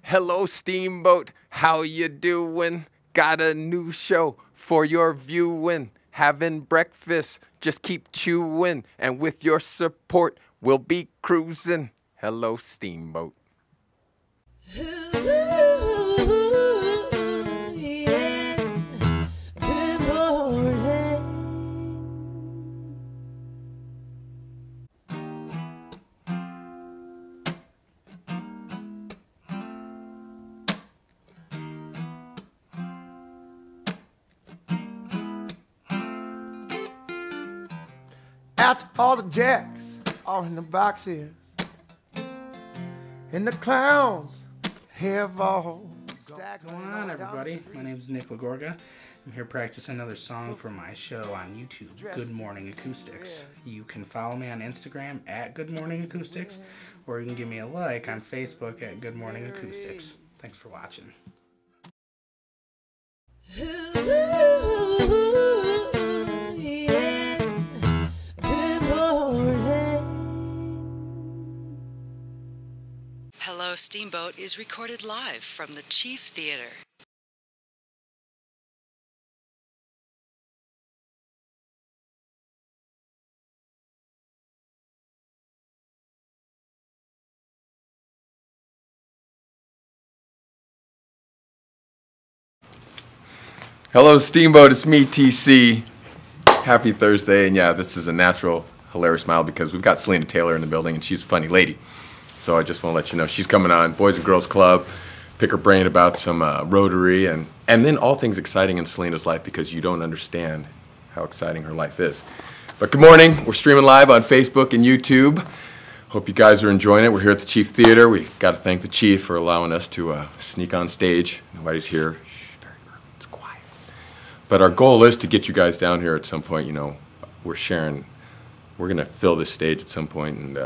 Hello, Steamboat. How you doing? Got a new show for your viewing. Having breakfast, just keep chewing. And with your support, we'll be cruising. Hello, Steamboat. After all the jacks are in the boxes, and the clowns have all What's going on, everybody? My name is Nick Lagorga. I'm here practicing another song for my show on YouTube, Good Morning Acoustics. You can follow me on Instagram at Good Morning Acoustics, or you can give me a like on Facebook at Good Morning Acoustics. Thanks for watching. Hello, Steamboat is recorded live from the Chief Theater. Hello, Steamboat. It's me, TC. Happy Thursday. And yeah, this is a natural, hilarious smile because we've got Selena Taylor in the building, and she's a funny lady. So I just want to let you know she's coming on Boys and Girls Club, pick her brain about some Rotary, and then all things exciting in Selena's life because you don't understand how exciting her life is. But good morning. We're streaming live on Facebook and YouTube. Hope you guys are enjoying it. We're here at the Chief Theater. We got to thank the Chief for allowing us to sneak on stage. Nobody's here. Shh, very early. It's quiet. But our goal is to get you guys down here at some point. You know, we're going to fill this stage at some point and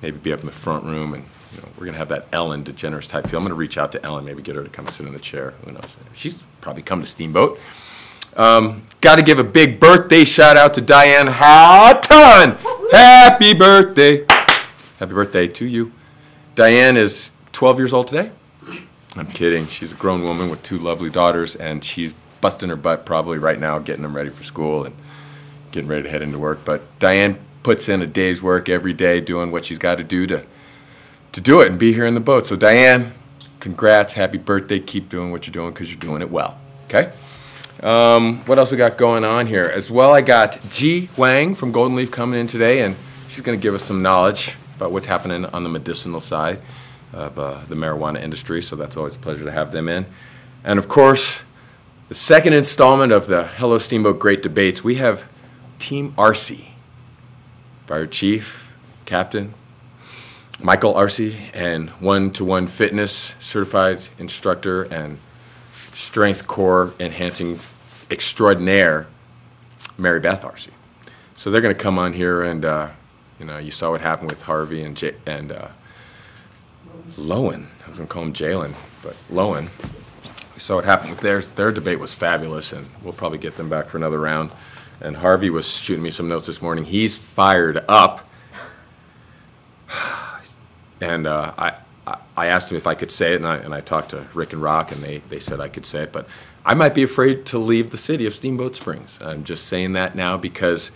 maybe be up in the front room, and we're going to have that Ellen DeGeneres type feel. I'm going to reach out to Ellen, maybe get her to come sit in the chair. Who knows? She's probably come to Steamboat. Got to give a big birthday shout out to Diane Houghton. Happy birthday. Happy birthday to you. Diane is 12 years old today. I'm kidding. She's a grown woman with 2 lovely daughters, and she's busting her butt probably right now getting them ready for school and getting ready to head into work. But Diane puts in a day's work every day doing what she's got to do to do it and be here in the boat. So Diane, congrats, happy birthday. Keep doing what you're doing because you're doing it well, okay? What else we got going on here? As well, I got Ji Wang from Golden Leaf coming in today, and she's going to give us some knowledge about what's happening on the medicinal side of the marijuana industry, so that's always a pleasure to have them in. And of course, the second installment of the Hello Steamboat Great Debates, we have Team Arce. Fire Chief, Captain Michael Arce, and one-to-one fitness certified instructor and strength core enhancing extraordinaire, Mary Beth Arce. So they're going to come on here, and you saw what happened with Harvey and Lowen. I was going to call him Jalen, but Lowen. We saw what happened with their debate was fabulous, and we'll probably get them back for another round. And Harvey was shooting me some notes this morning. He's fired up. And I asked him if I could say it, and I talked to Rick and Rock, and they said I could say it. But I might be afraid to leave the city of Steamboat Springs. I'm just saying that now because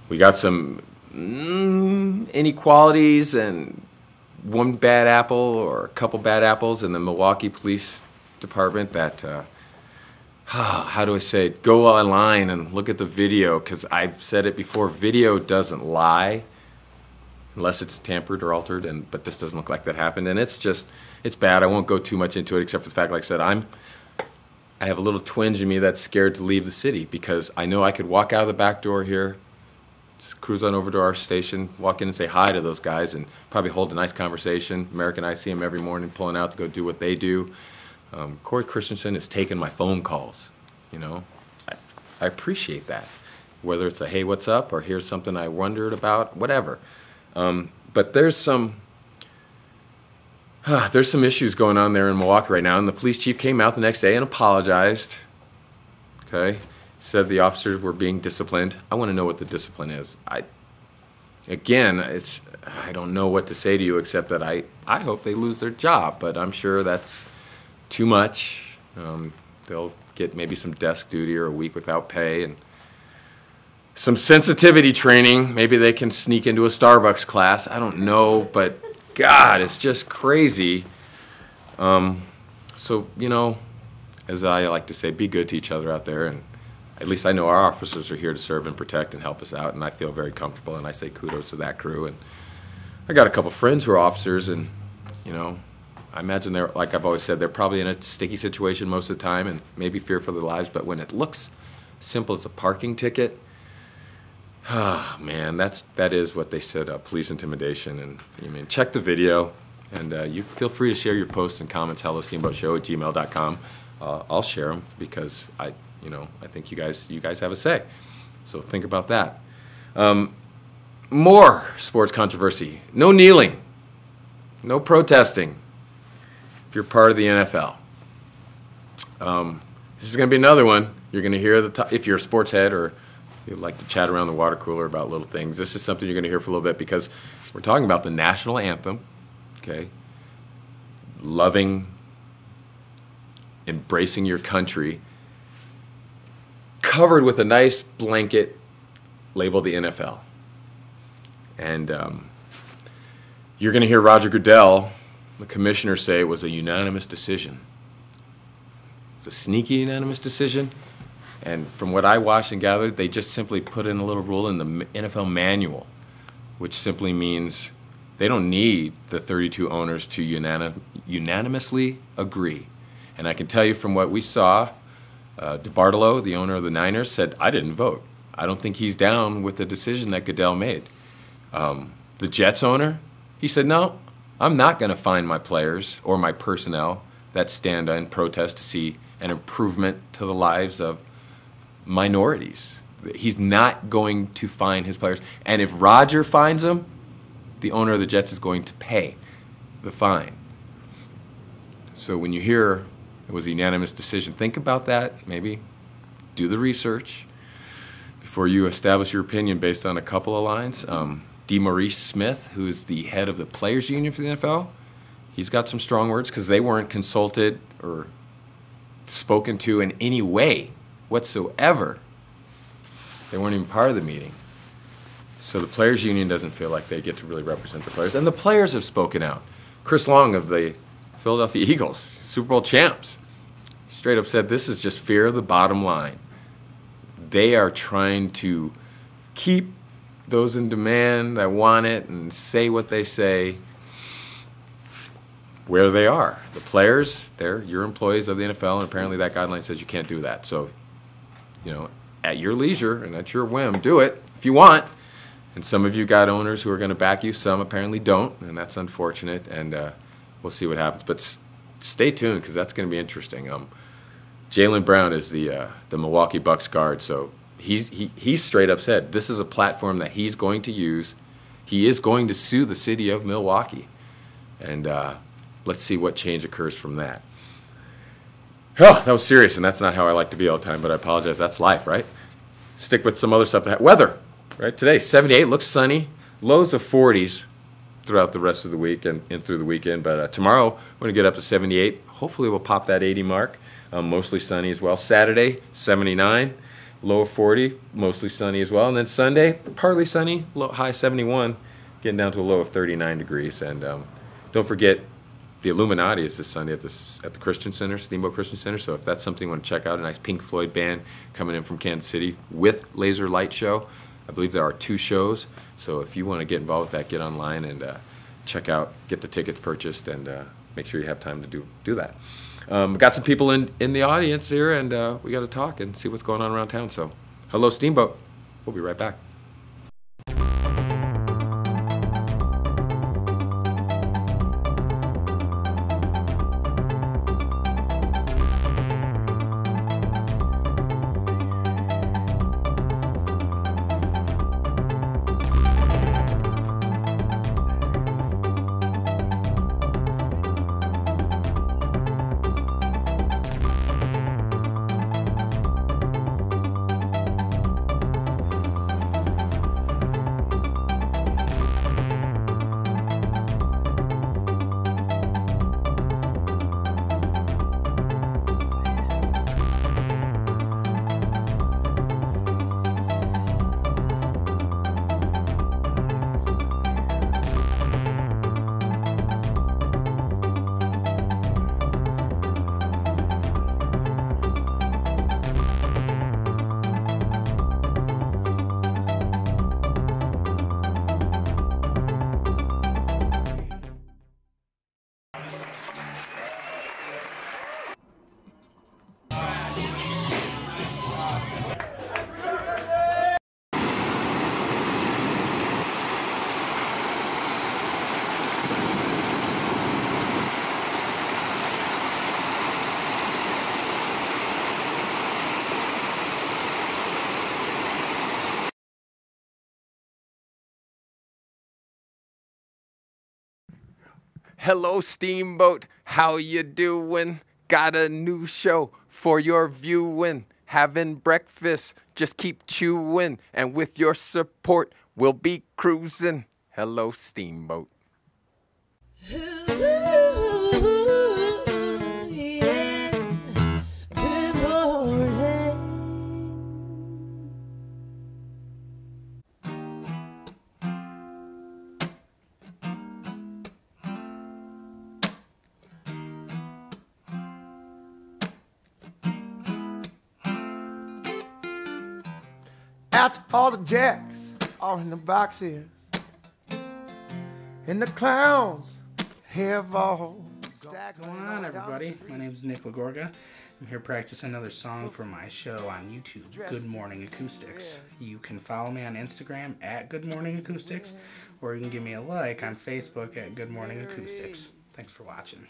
we got some inequalities and one bad apple or a couple bad apples in the Milwaukee Police Department that how do I say it? Go online and look at the video, because I've said it before, video doesn't lie unless it's tampered or altered, but this doesn't look like that happened, and it's bad. I won't go too much into it except for the fact, like I said, I have a little twinge in me that's scared to leave the city, because I know I could walk out of the back door here, just cruise on over to our station, walk in and say hi to those guys, and probably hold a nice conversation. American, I see them every morning pulling out to go do what they do. Corey Christensen is taking my phone calls, I appreciate that. Whether it's a, hey, what's up, or here's something I wondered about, whatever. But there's some issues going on there in Milwaukee right now, and the police chief came out the next day and apologized, okay? Said the officers were being disciplined. I want to know what the discipline is. again, I don't know what to say to you except that I hope they lose their job, but I'm sure that's too much. They'll get maybe some desk duty or a week without pay and some sensitivity training. Maybe they can sneak into a Starbucks class. I don't know, but God, it's just crazy. So, as I like to say, be good to each other out there. And at least I know our officers are here to serve and protect and help us out, and I feel very comfortable, and I say kudos to that crew. And I got a couple friends who are officers, and, I imagine they're, like I've always said, they're probably in a sticky situation most of the time and maybe fear for their lives, but when it looks simple as a parking ticket, man, that is what they said, police intimidation. And check the video, and you feel free to share your posts and comments, hellosteamboatshow@gmail.com. I'll share them because I think you guys have a say. So think about that. More sports controversy. No kneeling. No protesting if you're part of the NFL. This is going to be another one. You're going to hear if you're a sports head or you like to chat around the water cooler about little things, this is something you're going to hear for a little bit because we're talking about the national anthem, okay? Loving, embracing your country, covered with a nice blanket labeled the NFL. And you're going to hear Roger Goodell, the commissioner, say it was a unanimous decision. It's a sneaky unanimous decision. And from what I watched and gathered, they just simply put in a little rule in the NFL manual, which simply means they don't need the 32 owners to unanimously agree. And I can tell you from what we saw, DeBartolo, the owner of the Niners, said, I didn't vote. I don't think he's down with the decision that Goodell made. The Jets owner, he said, no, I'm not going to fine my players or my personnel that stand in protest to see an improvement to the lives of minorities. He's not going to fine his players. And if Roger fines them, the owner of the Jets is going to pay the fine. So when you hear it was a unanimous decision, think about that. Maybe do the research before you establish your opinion based on a couple of lines. DeMaurice Smith, who is the head of the Players Union for the NFL, he's got some strong words because they weren't consulted or spoken to in any way whatsoever. They weren't even part of the meeting. So the Players Union doesn't feel like they get to really represent the players. And the players have spoken out. Chris Long of the Philadelphia Eagles, Super Bowl champs, straight up said this is just fear of the bottom line. They are trying to keep those in demand that want it and say what they say where they are. The players, they're your employees of the NFL, and apparently that guideline says you can't do that. So, at your leisure and at your whim, do it if you want. And some of you got owners who are going to back you. Some apparently don't, and that's unfortunate. And we'll see what happens. But stay tuned because that's going to be interesting. Jaylen Brown is the Milwaukee Bucks guard, so he's straight up said this is a platform that he's going to use. He is going to sue the city of Milwaukee, and let's see what change occurs from that. Oh, that was serious, and that's not how I like to be all the time, but I apologize. That's life, right? Stick with some other stuff. Weather, right? Today, 78, looks sunny. Lows of 40s throughout the rest of the week and through the weekend. But tomorrow, we're going to get up to 78. Hopefully, we'll pop that 80 mark. Mostly sunny as well. Saturday, 79. Low of 40, mostly sunny as well. And then Sunday, partly sunny, high 71, getting down to a low of 39 degrees. And don't forget, the Illuminati is this Sunday at the Christian Center, Steamboat Christian Center. So if that's something you want to check out, a nice Pink Floyd band coming in from Kansas City with laser light show. I believe there are 2 shows. So if you want to get involved with that, get online and check out, get the tickets purchased, and make sure you have time to do that. Got some people in the audience here, and we got to talk and see what's going on around town. So, hello, Steamboat. We'll be right back. Hello, Steamboat. How you doing? Got a new show for your viewing. Having breakfast, just keep chewing. And with your support, we'll be cruising. Hello, Steamboat. After all the jacks are in the boxes, and the clowns have all stacked. What's going on, everybody? My name is Nick Lagorga. I'm here practicing another song for my show on YouTube, Good Morning Acoustics. You can follow me on Instagram at Good Morning Acoustics, or you can give me a like on Facebook at Good Morning Acoustics. Thanks for watching.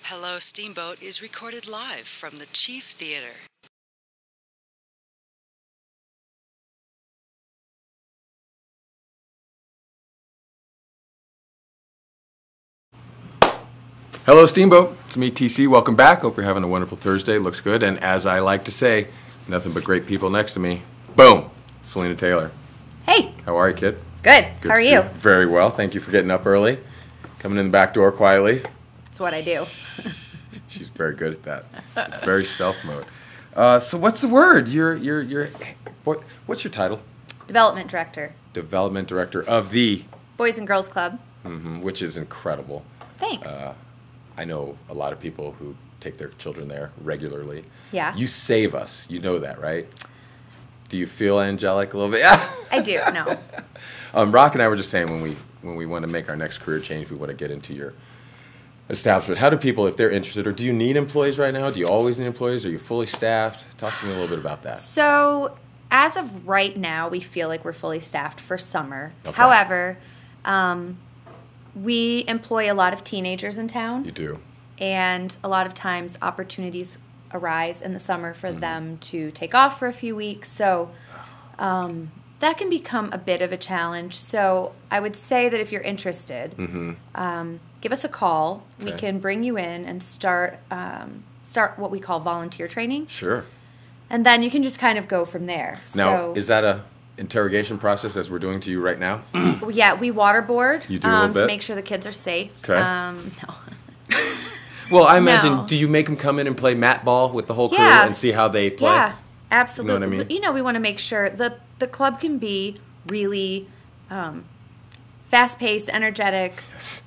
Hello, Steamboat is recorded live from the Chief Theater. Hello, Steamboat. It's me, TC. Welcome back. Hope you're having a wonderful Thursday. Looks good. And as I like to say, nothing but great people next to me. Boom! Selena Taylor. Hey, How are you, kid? good. Good How are to see you? Very well. Thank you for getting up early. Coming in the back door quietly. That's what I do. She's very good at that. Very stealth mode. So what's the word? What's your title? Development director, Development Director of the, Boys and Girls Club. which is incredible. Thanks. I know a lot of people who take their children there regularly. Yeah. You save us. You know that, right? Do you feel angelic a little bit? Yeah. I do. No. Rock and I were just saying when we want to make our next career change, we want to get into your establishment. How do people, if they're interested, or do you need employees right now? Do you always need employees? Are you fully staffed? Talk to me a little bit about that. So, as of right now, we feel like we're fully staffed for summer. Okay. However, we employ a lot of teenagers in town. You do. And a lot of times opportunities arise in the summer for them to take off for a few weeks. So that can become a bit of a challenge. So I would say that if you're interested, give us a call. We Okay. can bring you in and start what we call volunteer training. Sure. And then you can just kind of go from there. Now, So, is that a interrogation process as we're doing to you right now? yeah, we waterboard You do a little to bit? make sure the kids are safe. Okay. No. Well, I imagine, No. do you make them come in and play mat ball with the whole crew Yeah. and see how they play? Yeah, absolutely. You know what I mean? We want to make sure the club can be really fast-paced, energetic. Yes.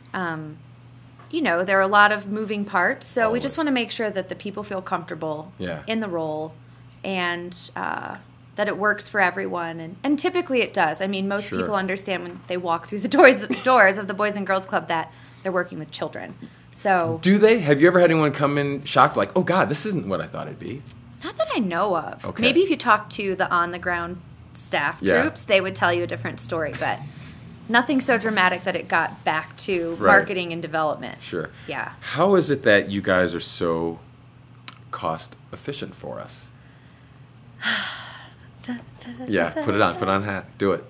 There are a lot of moving parts, so we Always. just want to make sure that the people feel comfortable Yeah. in the role and that it works for everyone. And typically it does. I mean, most Sure. people understand when they walk through the doors of the Boys and Girls Club that they're working with children. So, Do they? Have you ever had anyone come in shocked, like, oh, God, this isn't what I thought it'd be? not that I know of. Okay. Maybe if you talk to the on-the-ground staff Yeah. troops, they would tell you a different story, but nothing so dramatic that it got back to Right. marketing and development. Sure. Yeah. How is it that you guys are so cost efficient for us? Yeah, put it on. Put on hat. Do it.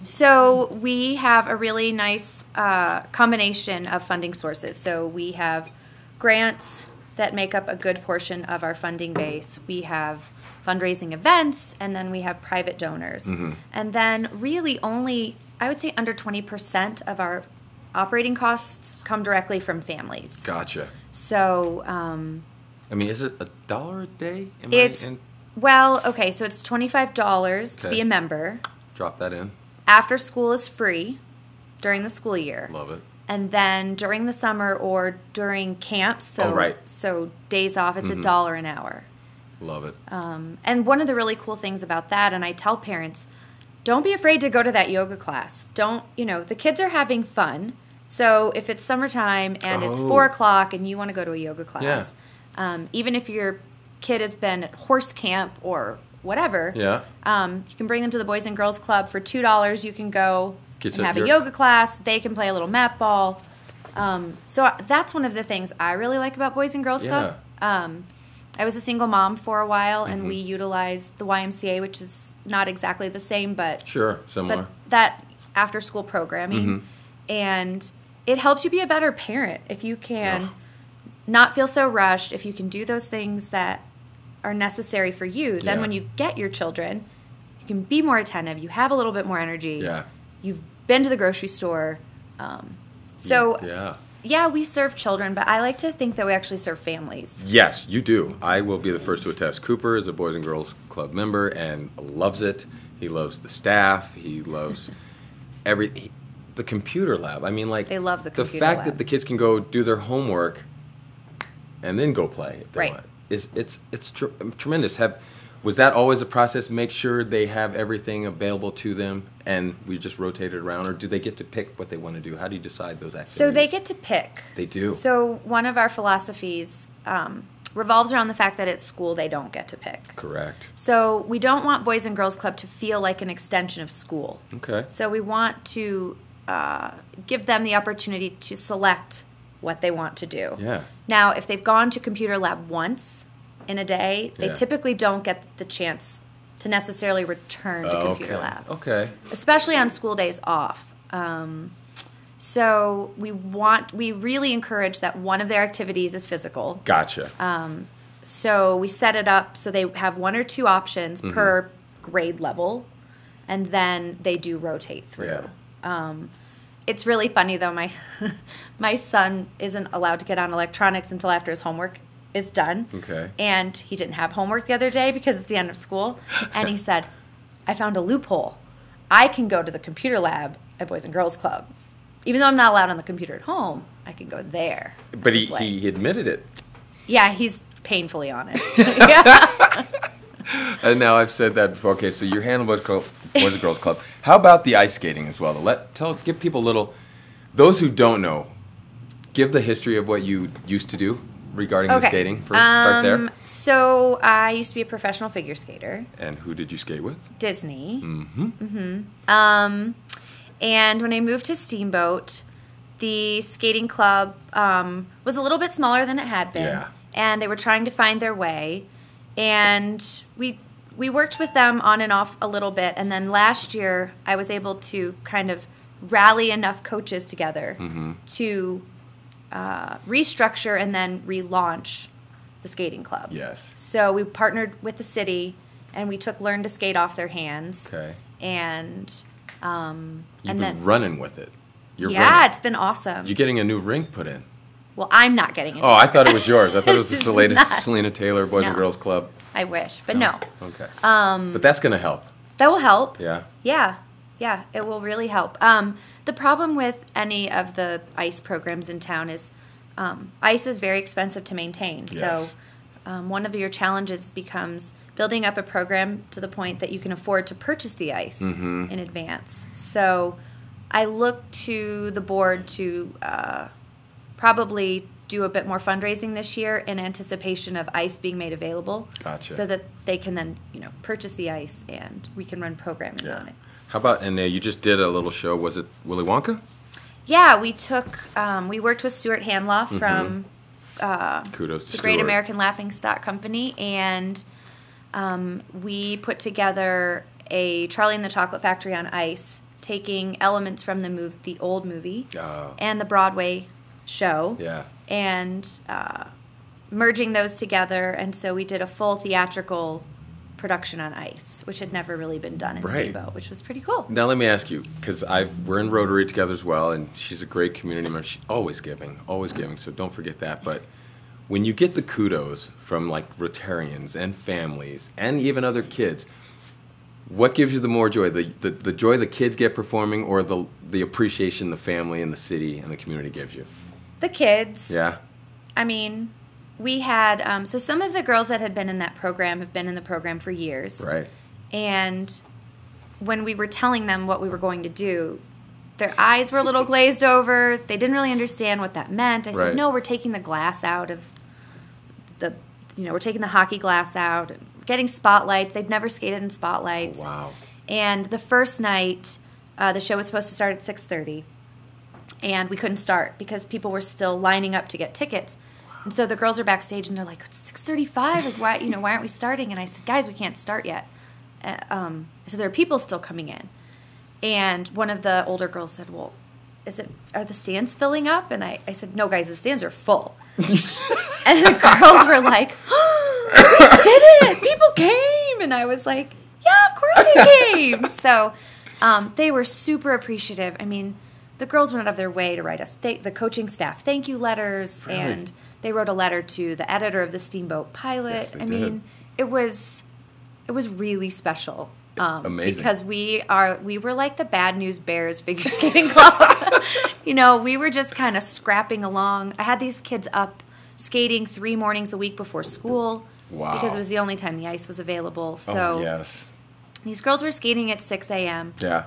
So we have a really nice combination of funding sources. So we have grants that make up a good portion of our funding base. We have fundraising events, and then we have private donors. And then really only, I would say under 20% of our operating costs come directly from families. Gotcha. So I mean, is it $1 a day? Am it's, I in? well, okay, so it's $25 to Okay. be a member. Drop that in. After school is free during the school year. Love it. And then during the summer or during camps, so Oh, right. so days off, it's $1 an hour. Love it. And one of the really cool things about that, and I tell parents, don't be afraid to go to that yoga class. Don't, the kids are having fun. So if it's summertime and it's Oh. 4 o'clock and you want to go to a yoga class, even if your kid has been at horse camp or whatever, Yeah. you can bring them to the Boys and Girls Club for $2. You can go Get and your- have a your- yoga class. They can play a little mat ball. So that's one of the things I really like about Boys and Girls Club. I was a single mom for a while, and Mm-hmm. we utilized the YMCA, which is not exactly the same, but Sure, similar. but that after-school programming, and it helps you be a better parent if you can not feel so rushed, if you can do those things that are necessary for you. Then Yeah. when you get your children, you can be more attentive, you have a little bit more energy, Yeah. you've been to the grocery store. So, Yeah. we serve children, but I like to think that we actually serve families. Yes, you do. I will be the first to attest. Cooper is a Boys and Girls Club member and loves it. He loves the staff. He loves the computer lab. I mean, like, They love the computer fact lab. that the kids can go do their homework and then go play if they Right. want it's tremendous. Was that always a process? Make sure they have everything available to them, and we just rotate it around, or do they get to pick what they want to do? How do you decide those activities? So they get to pick. They do. So one of our philosophies revolves around the fact that at school they don't get to pick. Correct. So we don't want Boys and Girls Club to feel like an extension of school. Okay. So we want to give them the opportunity to select what they want to do. Yeah. Now, if they've gone to computer lab once in a day, they Yeah. typically don't get the chance to necessarily return to computer Okay. lab, Okay. especially on school days off. So we really encourage that one of their activities is physical. Gotcha. So we set it up so they have one or two options Mm-hmm. per grade level, and then they do rotate through. Yeah. It's really funny though. My son isn't allowed to get on electronics until after his homework is done. Okay. And he didn't have homework the other day because it's the end of school, and he said, "I found a loophole. I can go to the computer lab at Boys and Girls Club, even though I'm not allowed on the computer at home. I can go there." But I was like, he admitted it. yeah, he's painfully honest. Yeah. And now I've said that before. Okay, so you're handling Boys and Girls Club. How about the ice skating as well? Give people a little. Those who don't know, give the history of what you used to do regarding the skating. First, start there. So I used to be a professional figure skater. And who did you skate with? Disney. Mm-hmm. And when I moved to Steamboat, the skating club was a little bit smaller than it had been. Yeah. And they were trying to find their way. And we worked with them on and off a little bit. And then last year, I was able to kind of rally enough coaches together to restructure and then relaunch the skating club. Yes. So we partnered with the city, and we took Learn to Skate off their hands. Okay. And You've and been then running with it. You're yeah, running. it's been awesome. You're getting a new rink put in. Well, I'm not getting it. Oh, I thought it was yours. I thought it was It's the latest not. Selena Taylor Boys and No. Girls Club. I wish, but no. Okay. But that's going to help. That will help. Yeah. Yeah, it will really help. The problem with any of the ICE programs in town is ICE is very expensive to maintain. Yes. So one of your challenges becomes building up a program to the point that you can afford to purchase the ICE in advance. So I look to the board to probably do a bit more fundraising this year in anticipation of ICE being made available. Gotcha. So that they can then, purchase the ICE and we can run programming on it. How about, and you just did a little show, was it Willy Wonka? Yeah, we worked with Stuart Hanloff from Kudos to the Great Stuart. American Laughing Stock Company, and we put together a Charlie and the Chocolate Factory on ice, taking elements from the old movie and the Broadway show, and merging those together. And so we did a full theatrical production on ice, which had never really been done in Right. Steamboat, which was pretty cool. Now let me ask you, because we're in Rotary together as well, and she's a great community member. She's always giving, so don't forget that. But when you get the kudos from like Rotarians and families and even other kids, what gives you the more joy? The joy the kids get performing, or the appreciation the family and the city and the community gives you? The kids. Yeah. I mean, we had, so some of the girls that had been in that program have been in the program for years. Right. And when we were telling them what we were going to do, their eyes were a little glazed over. They didn't really understand what that meant. I Right. said, no, we're taking the glass out of we're taking the hockey glass out, getting spotlights. They'd never skated in spotlights. Oh, wow. And the first night, the show was supposed to start at 6:30. And we couldn't start because people were still lining up to get tickets. And so the girls are backstage, and they're like, it's 6:35. Like, why aren't we starting? And I said, guys, we can't start yet. I said, there are people still coming in. And one of the older girls said, well, are the stands filling up? And I said, no, guys, the stands are full. And the girls were like, oh, we did it! People came! And I was like, yeah, of course they came! So they were super appreciative. I mean, the girls went out of their way to write us, the coaching staff, thank you letters. Really? And they wrote a letter to the editor of the Steamboat pilot. Yes, they I mean, it was really special. Amazing. Because we were like the Bad News Bears figure skating club. We were just kind of scrapping along. I had these kids up skating 3 mornings a week before school. Wow. Because it was the only time the ice was available. So yes. These girls were skating at 6 a.m. Yeah.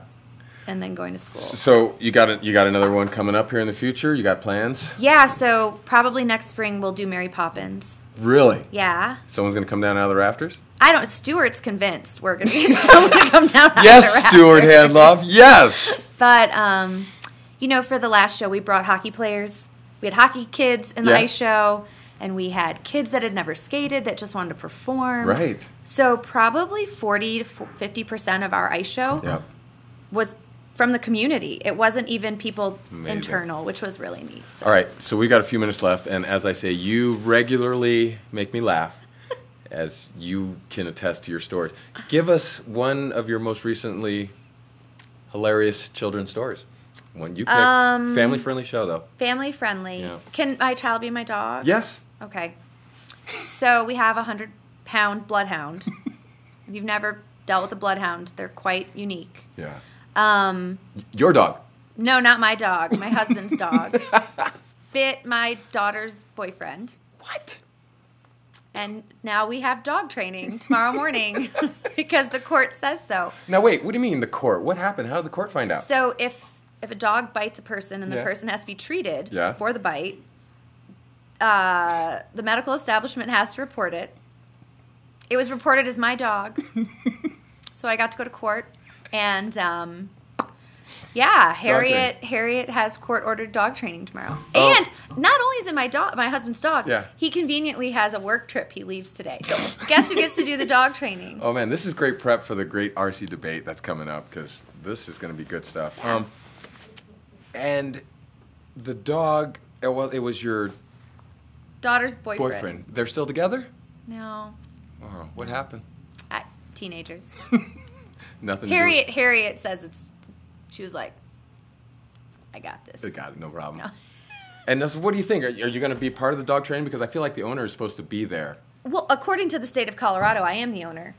And then going to school. So you got another one coming up here in the future? You got plans? Yeah, so probably next spring we'll do Mary Poppins. Really? Yeah. Someone's going to come down out of the rafters? Stuart's convinced we're going to get someone to come down out Yes, of the rafters. Stuart Handloff, yes! But, for the last show, we brought hockey players. We had hockey kids in the ice show, and we had kids that had never skated that just wanted to perform. Right. So probably 40 to 50% of our ice show was from the community. It wasn't even people internal, which was really neat. So. All right, so we got a few minutes left, and as I say, you regularly make me laugh, as you can attest to your stories. Give us one of your most recently hilarious children's stories. One you pick. Family-friendly show, though. Family-friendly. Yeah. Can my child be my dog? Yes. Okay. So we have a 100-pound bloodhound. If you've never dealt with a bloodhound, they're quite unique. Yeah. Your dog? No, not my dog. My husband's dog. Bit my daughter's boyfriend. What? And now we have dog training tomorrow morning because the court says so. Now, wait, what do you mean the court? What happened? How did the court find out? So if a dog bites a person and the person has to be treated for the bite, the medical establishment has to report it. It was reported as my dog. So I got to go to court. And, Harriet has court-ordered dog training tomorrow. Oh. And not only is it my husband's dog, he conveniently has a work trip he leaves today. So guess who gets to do the dog training? Oh, man, this is great prep for the great RC debate that's coming up, because this is going to be good stuff. And the dog, it was your daughter's boyfriend. They're still together? No. Oh, what happened? Teenagers. Nothing. Harriet says she was like, I got this. I got it, no problem. No. And so what do you think? Are you going to be part of the dog training? Because I feel like the owner is supposed to be there. Well, according to the state of Colorado, I am the owner.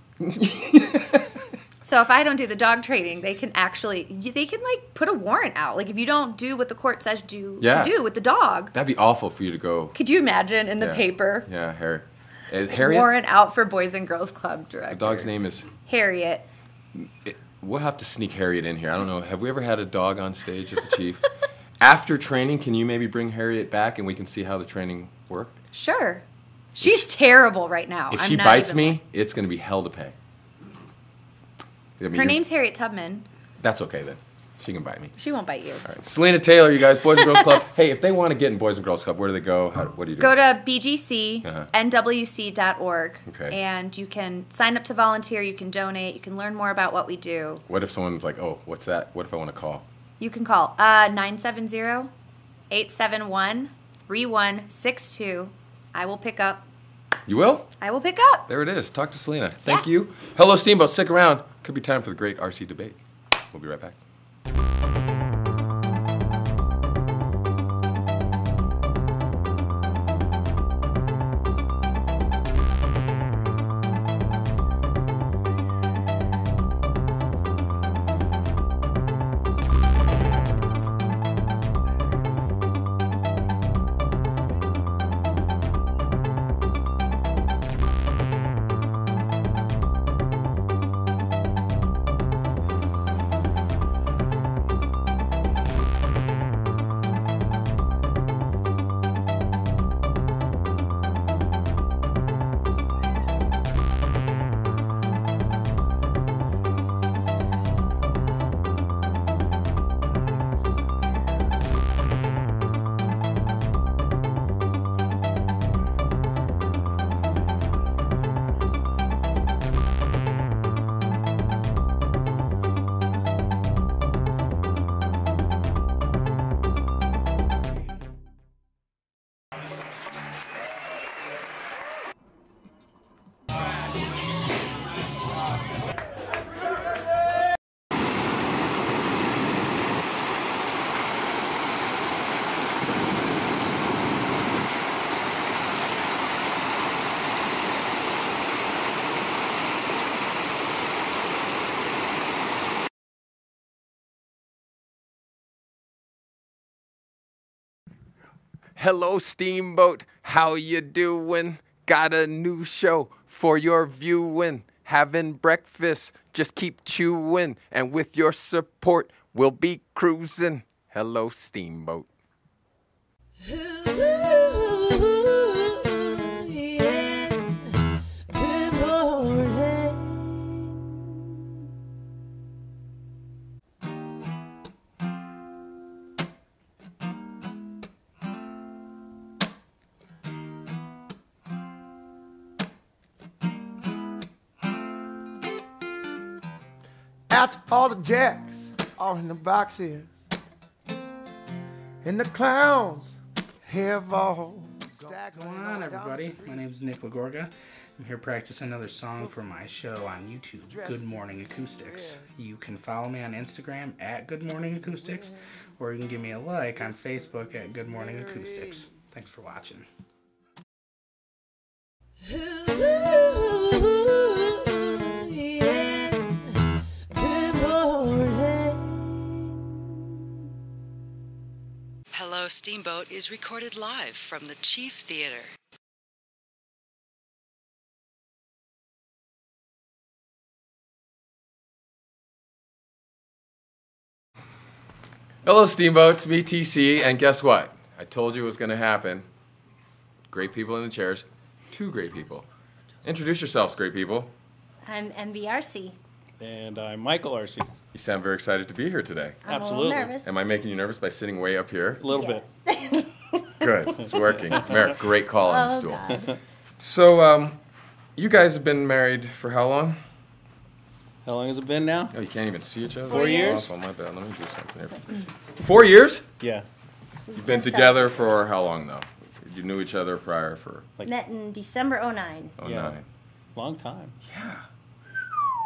So if I don't do the dog training, they can put a warrant out. Like if you don't do what the court says to do with the dog. That'd be awful for you to go. Could you imagine in the paper? Yeah, Harriet. Warrant out for Boys and Girls Club director. The dog's name is Harriet. We'll have to sneak Harriet in here. I don't know. Have we ever had a dog on stage at the Chief? After training, can you maybe bring Harriet back and we can see how the training worked? Sure. She's terrible right now. If she bites me, it's going to be hell to pay. Her name's Harriet Tubman. That's okay then. She can bite me. She won't bite you. All right. Selena Taylor, you guys, Boys and Girls Club. Hey, if they want to get in Boys and Girls Club, where do they go? What do you do? Go to bgcnwc.org. Okay. And you can sign up to volunteer. You can donate. You can learn more about what we do. What if someone's like, oh, what's that? What if I want to call? You can call 970-871-3162. I will pick up. You will? I will pick up. There it is. Talk to Selena. Thank you. Hello, Steamboat. Stick around. Could be time for the great RC debate. We'll be right back. Hello, Steamboat. How you doing? Got a new show for your viewing. Having breakfast, just keep chewing. And with your support, we'll be cruising. Hello, Steamboat. After all the jacks are in the boxes, and the clowns have all What's going on, everybody? My name is Nick Lagorga. I'm here practicing another song for my show on YouTube, Good Morning Acoustics. You can follow me on Instagram at Good Morning Acoustics, or you can give me a like on Facebook at Good Morning Acoustics. Thanks for watching. Hello, Steamboat is recorded live from the Chief Theater. Hello, Steamboat. It's me, TC, and guess what? I told you it was going to happen. Great people in the chairs. Two great people. Introduce yourselves, great people. I'm MBRC. And I'm Michael RC. You sound very excited to be here today. I'm Absolutely. a little nervous. Am I making you nervous by sitting way up here? A little bit. Good. It's working. Merrick, great call on the Oh, stool. God. So, you guys have been married for how long? How long has it been now? Oh, you can't even see each other? 4 years. Oh, my bad. Let me do something here. 4 years? Yeah. You've been Just together for how long, though? You knew each other prior for Met in December '09. 09. Yeah. Long time. Yeah.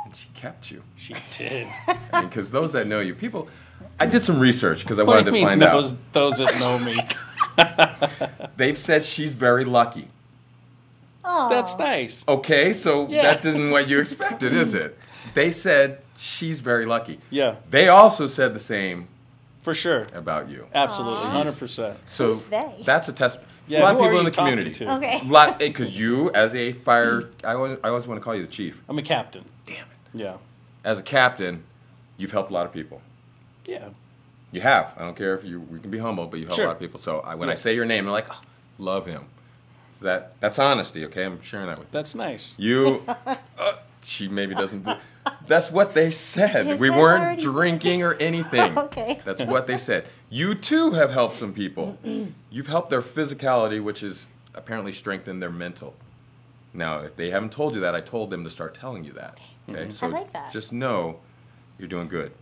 And she kept you. She did. I mean, because those that know you, people... I did some research because I What wanted do to you mean find those, out. those that know me? They've said she's very lucky. Oh, That's nice. Okay, so Yeah. that isn't what you expected, is it? They said she's very lucky. Yeah, They also said the same for sure. about you. Absolutely, 100%. So Who's they? that's a test. Yeah, a lot of who are people in you the talking community. to? Okay. Because you, as a fire, I always want to call you the chief. I'm a captain. Damn it. Yeah. As a captain, you've helped a lot of people. Yeah. You have. I don't care if we can be humble, but you help Sure. a lot of people. So when I Yeah. say your name, they're like, oh, love him. So that's honesty, okay? I'm sharing that with you. That's nice. You, she maybe doesn't. That's what they said. His We head's weren't already- drinking or anything. Okay. That's what they said. You too have helped some people. You've helped their physicality, which has apparently strengthened their mental. Now, if they haven't told you that, I told them to start telling you that. Okay, so I like that. just know you're doing good.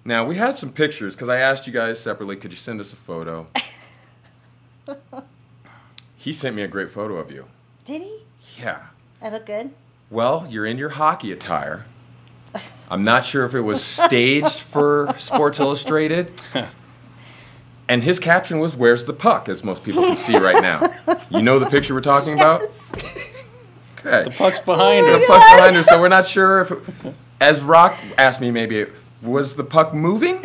Now, we had some pictures because I asked you guys separately, could you send us a photo? He sent me a great photo of you. Did he? Yeah. I look good. Well, you're in your hockey attire. I'm not sure if it was staged for Sports Illustrated. And his caption was, "Where's the puck?" as most people can see right now. You know the picture we're talking about? Okay. The puck's behind The her. puck's behind her, so we're not sure if, as Rock asked me maybe, was the puck moving?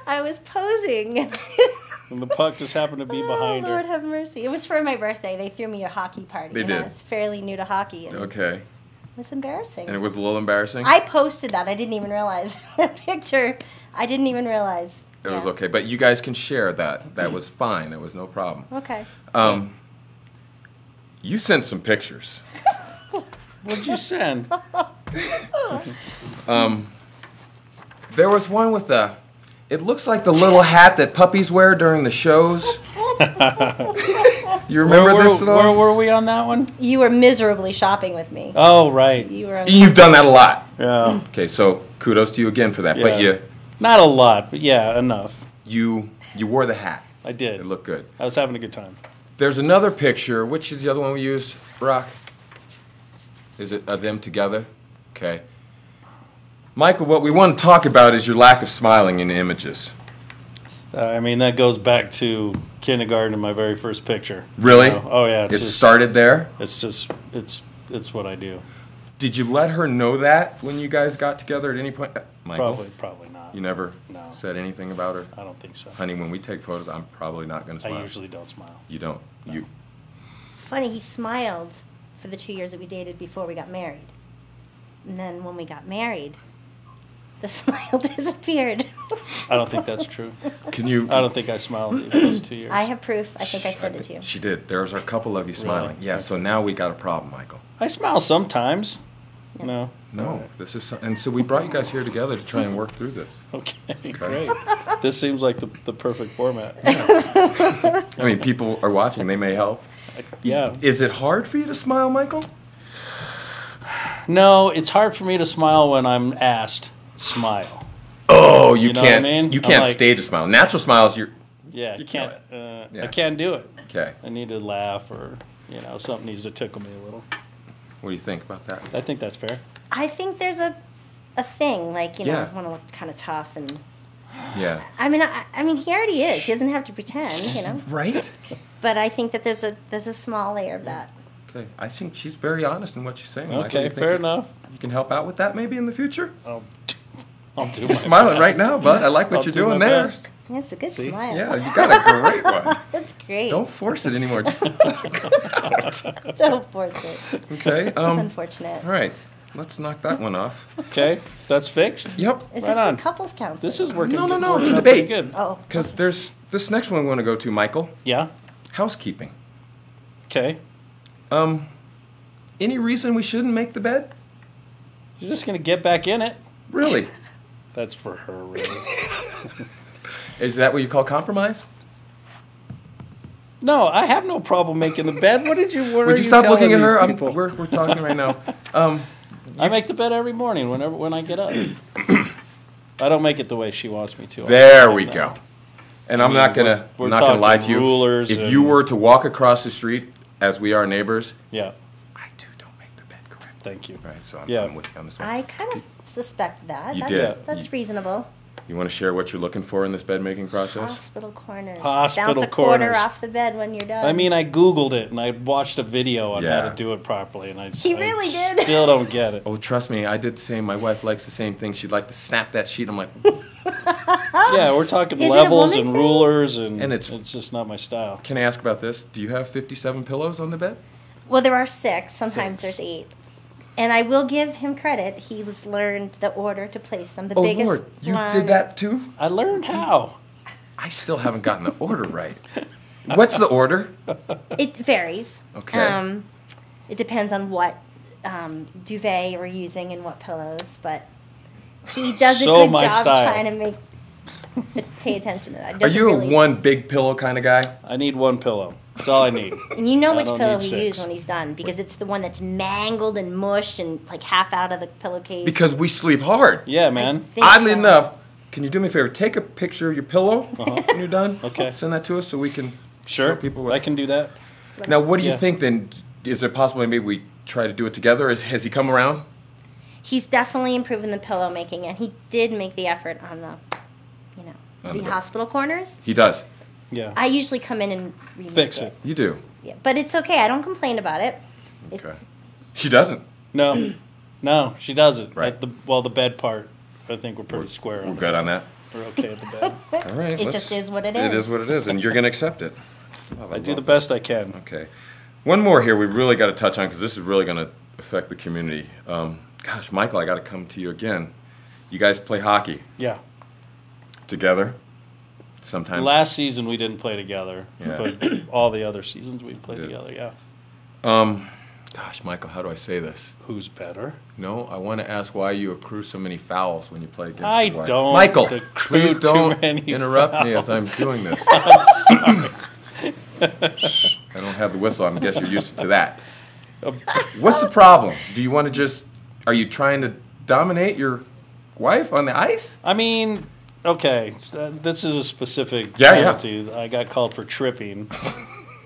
I was posing. And the puck just happened to be behind oh, Lord her. have mercy. It was for my birthday. They threw me a hockey party. They and did. I was fairly new to hockey. And Okay. It was embarrassing. And it was a little embarrassing? I posted that. I didn't even realize the picture. I didn't even realize. It was Yeah. okay. But you guys can share that. That was fine. That was no problem. Okay. You sent some pictures. What'd you send? There was one with a... It looks like the little hat that puppies wear during the shows. You remember this at all? Where were we on that one? You were miserably shopping with me. Oh, right. You were. You've done that a lot. Yeah. Okay, so kudos to you again for that. But Yeah. Not a lot, but yeah, enough. you wore the hat. I did. It looked good. I was having a good time. There's another picture. Which is the other one we used, Rock? Is it them together? Okay. Michael, what we want to talk about is your lack of smiling in the images. I mean, that goes back to kindergarten in my very first picture. Really? You know? Oh, yeah. It It's started there? It's just, it's what I do. Did you let her know that when you guys got together at any point? Michael? Probably not. You never No. said anything about her? I don't think so. Honey, when we take photos, I'm probably not going to smile. I usually don't smile. You don't? You. Funny, he smiled for the 2 years that we dated before we got married. And then when we got married, the smile disappeared. I don't think that's true. Can you? I don't think I smiled in those 2 years. I have proof. I think I sent it to you. She did. There's a couple of you smiling. Yeah, so now we got a problem, Michael. I smile sometimes. No. No, this is, and so we brought you guys here together to try and work through this. Okay, great. This seems like the perfect format. I mean, people are watching, they may help. Yeah. Is it hard for you to smile, Michael? No, it's hard for me to smile when I'm asked smile. Oh, you know what I can't. mean? You I'm can't like- stage a smile. Natural smiles, you're Yeah, You can't. Yeah. I can't do it. okay. I need to laugh, or something needs to tickle me a little. What do you think about that? I think that's fair. I think there's a thing, like, Yeah. want to look kind of tough. And Yeah. I mean, he already is. He doesn't have to pretend, Right. But I think that there's a small layer of that. Okay. I think she's very honest in what she's saying. Michael. Okay, You think fair you- enough. You can help out with that maybe in the future. I'll do my You're smiling right best. now, bud. I like what I'll you're do doing my there. best. That's a good See? smile. Yeah, you got a great one. That's great. Don't force it anymore. Just Don't force it. okay. It's All unfortunate. right. Let's knock that one off. Okay, that's fixed. Yep. Is Right this on. the couples counseling? This is working. No, working it's a out pretty debate. Good. Oh, Because there's this next one we want to go to, Michael. Yeah. Housekeeping. Okay. Any reason we shouldn't make the bed? You're just gonna get back in it. Really? That's for her, really. Is that what you call compromise? No, I have no problem making the bed. What did you? What Would are you stop telling looking at these her? people? We're talking right now. I make the bed every morning when I get up. I don't make it the way she wants me to. There we No. go. And I'm mean, not gonna we're I'm not gonna lie talking to you. rulers If and- you were to walk across the street, as we are neighbors, Yeah. I too don't make the bed correct. Thank you. Right. So Yeah. I'm with you on this one. I kind of suspect that. You that's, did. That's You- reasonable. You want to share what you're looking for in this bed making process? Hospital corners. Hospital Bounce a quarter corners. off the bed when you're done. I mean, I Googled it and I watched a video on how Yeah. to do it properly, and I He really did. Still don't get it. Oh, trust me, I did the same. My wife likes the same thing. She'd like to snap that sheet. I'm like, Yeah, we're talking Is it a levels woman and thing? rulers, and And it's it's- just not my style. can I ask about this? Do you have 57 pillows on the bed? well, there are 6. Sometimes 6. there's 8. And I will give him credit. He's learned the order to place them. The Oh, biggest Lord, you one. did that too? I learned how. I still haven't gotten the order right. What's the order? It varies. Okay. It depends on what duvet we're using and what pillows, but he does a So good my job style. trying to make pay attention to that. Are Doesn't you really- a one big pillow kind of guy? I need one pillow. That's all I need. And you know I which don't pillow need we 6. use when he's done because it's the one that's mangled and mushed and like half out of the pillowcase. Because we sleep hard. Yeah, man. think Oddly so. enough, can you do me a favor? Take a picture of your pillow when you're done. Okay. Send that to us so we can Sure, show people what. I can do that. Now, what do you Yeah. think then? Is it possible maybe we try to do it together? Has he come around? He's definitely improving the pillow making, and he did make the effort on the, On the the- hospital corners. He does. Yeah. I usually come in and remake Fix it. You do. Yeah, but it's okay. I don't complain about it. Okay. She doesn't. No, no, she doesn't. Right. The bed part, I think we're pretty square We're on. good on that. We're okay at the bed. All right. It just is what it It is. is what it is, and you're going to accept it. I do the best I can. Okay. One more here we really got to touch on because this is really going to affect the community. Gosh, Michael, I got to come to you again. You guys play hockey Yeah. together? Sometimes. Last season we didn't play together, Yeah. but all the other seasons we played did. together. Yeah. Gosh, Michael, how do I say this? Who's better? No, I want to ask why you accrue so many fouls when you play against I your wife. don't Michael, accrue please too don't many interrupt me as fouls. I'm doing this. Shh, I don't have the whistle. I guess you're used to that. What's the problem? Do you want to just? Are you trying to dominate your wife on the ice? I mean, okay, this is a specific Yeah, yeah. penalty. I got called for tripping,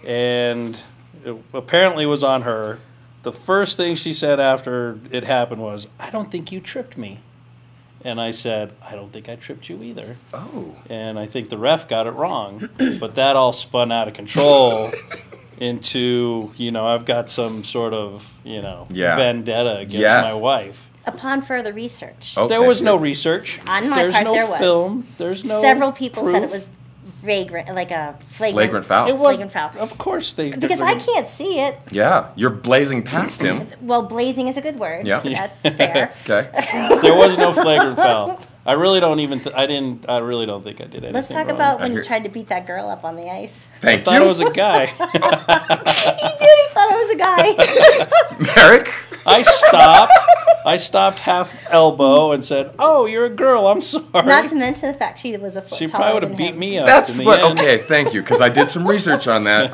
and it apparently was on her. The first thing she said after it happened was, "I don't think you tripped me," and I said, "I don't think I tripped you either." Oh. And I think the ref got it wrong, but that all spun out of control into, I've got some sort of, Yeah. vendetta against Yes. my wife. Upon further research, Okay, There was no good. research. On my There's part, no there was. film. There's no several people said it proof. was flagrant, like a Flagrant foul. It was. flagrant foul. Of course they. Because I can't see it. Yeah, you're blazing past him. Well, blazing is a good word. Yeah. That's fair. Okay. There was no flagrant foul. I really don't even. I didn't. I really don't think I did anything. Let's talk wrong. about when I you hear- tried to beat that girl up on the ice. I Thank thought you. it was a guy. He did. He thought it was a guy. Merrick. I stopped half elbow and said, "Oh, you're a girl. I'm sorry." Not to mention the fact she was a foot She taller probably would than have beat him. me up. That's in the what. end. Okay, thank you, because I did some research on that.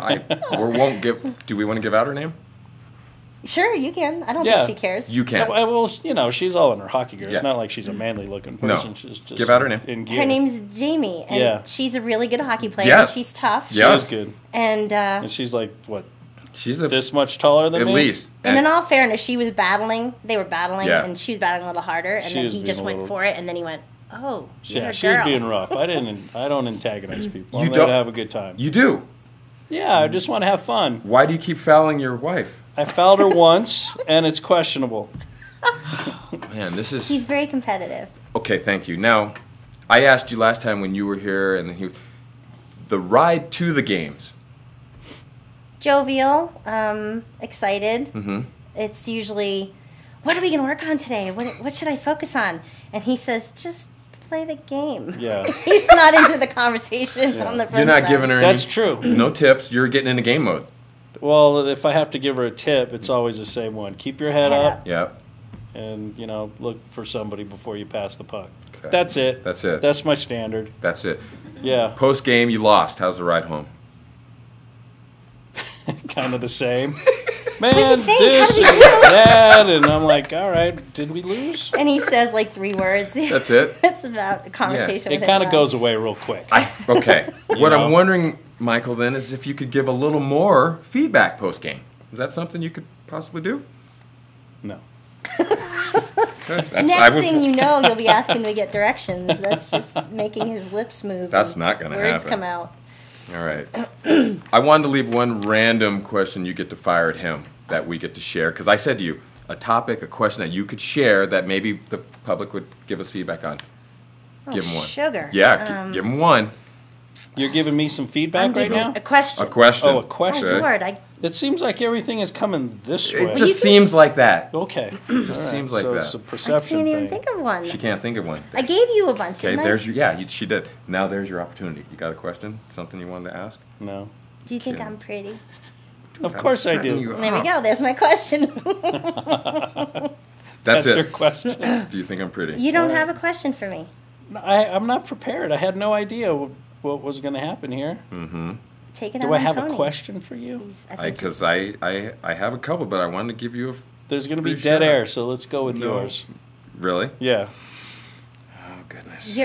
We won't give. Do we want to give out her name? Sure, you can. I don't Yeah. think she cares. You can. Well, you know, she's all in her hockey gear. Yeah. It's not like she's a manly looking No. person. She's just Give out her name. In gear. Her name's Jamie, and Yeah. she's a really good hockey player. Yes. And she's tough. She Yes. is good. And And she's like, what, She's a this much taller than at me? least. and in And all fairness, she was battling. They were battling, Yeah. and she was battling a little harder. And She then was he being just a went little- for it, and then he went, "Oh, you're Yeah, a she was girl." being rough. I don't antagonize people. You I'm there don't- to have a good time. you do. Yeah, I just want to have fun. Why do you keep fouling your wife? I fouled her once, and it's questionable. Man, this is He's very competitive. okay. Thank you. Now, I asked you last time when you were here, and the ride to the games. Jovial, excited. Mm-hmm. It's usually, what are we going to work on today? What should I focus on? And he says, just play the game. Yeah. He's not into the conversation on the front You're not side. giving her That's any, true. no tips. You're getting into game mode. Well, if I have to give her a tip, it's always the same one. Keep your head Head up, up. Yeah. and, look for somebody before you pass the puck. Okay. That's it. That's it. That's my standard. That's it. Yeah, Post game, you lost. How's the ride home? kind of the same. Man, What'd you think? this How and did we do? that, and I'm like, all right, did we lose? And he says like 3 words. That's it. It's about a conversation It with kind him of now. goes away real quick. Okay. What know? I'm wondering, Michael, then, is if you could give a little more feedback post game. Is that something you could possibly do? No. Next thing you know, you'll be asking to get directions. That's just making his lips move. That's and not gonna words happen. come out. All right. I wanted to leave one random question you get to fire at him that we get to share. Because I said to you, a topic, a question that you could share that maybe the public would give us feedback on. Give him one. Sugar. Yeah, give him one. You're giving me some I'm feedback right giving now? a question. A question. Oh, a question. Oh, Okay. Lord, It seems like everything is coming this way. It just seems like that. Okay. Just seems like so that. it's a I perception can't even thing. think of one. She can't think of one. I gave you a bunch, Okay, didn't there's your, yeah, she did. Now there's your opportunity. You got a question? Something you wanted to ask? No. I? Do you think I'm pretty? Of course I setting do. you There we up. go. There's my question. That's your it. question. Do you think I'm pretty? You don't have a question for me. I'm not prepared. I had no idea what was going to happen here. Take it Do out I on have Tony. a question for you? Because I have a couple, but I wanted to give you a. There's going to be Free dead shout-out. air, so let's go with No. yours. Really? Yeah. Oh, goodness.